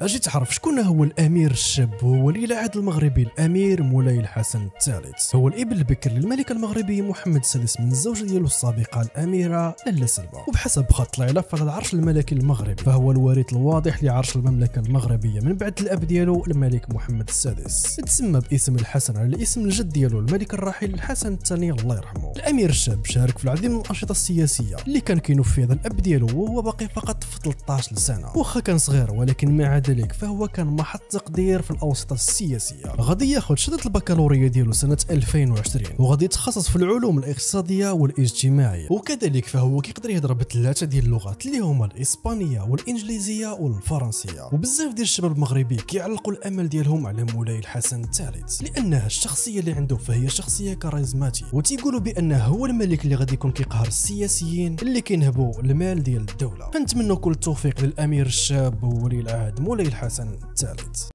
اجي تعرف شكون هو الامير الشاب هو ولي العهد المغربي الامير مولاي الحسن الثالث. هو الابن البكر للملك المغربي محمد السادس من الزوجه ديالو السابقه الاميره لاله سلمى، وبحسب خط العلاقه على العرش الملكي المغربي فهو الوارث الواضح لعرش المملكه المغربيه من بعد الاب ديالو الملك محمد السادس. تسمى باسم الحسن على اسم الجد ديالو الملك الراحل الحسن الثاني الله يرحمه. الامير الشاب شارك في العديد من الانشطه السياسيه اللي كان كينوفي هذا الاب ديالو وهو باقي فقط في 13 سنه، واخا كان صغير ولكن مع ذلك فهو كان محط تقدير في الاوسطه السياسيه. غادي ياخذ شهاده البكالوريا ديالو سنه 2020 وغادي يتخصص في العلوم الاقتصاديه والاجتماعيه، وكذلك فهو كيقدر يهضر بثلاثه ديال اللغات اللي هما الاسبانيه والانجليزيه والفرنسيه. وبزاف ديال الشباب المغربي كيعلقوا الامل ديالهم على مولاي الحسن الثالث لانها الشخصيه اللي عنده فهي شخصيه كاريزماتي، وتيقولوا بانه هو الملك اللي غادي يكون كيقهر السياسيين اللي كينهبوا المال ديال الدوله. فنتمنوا كل التوفيق للامير الشاب وولي العهد مولاي الحسن الثالث.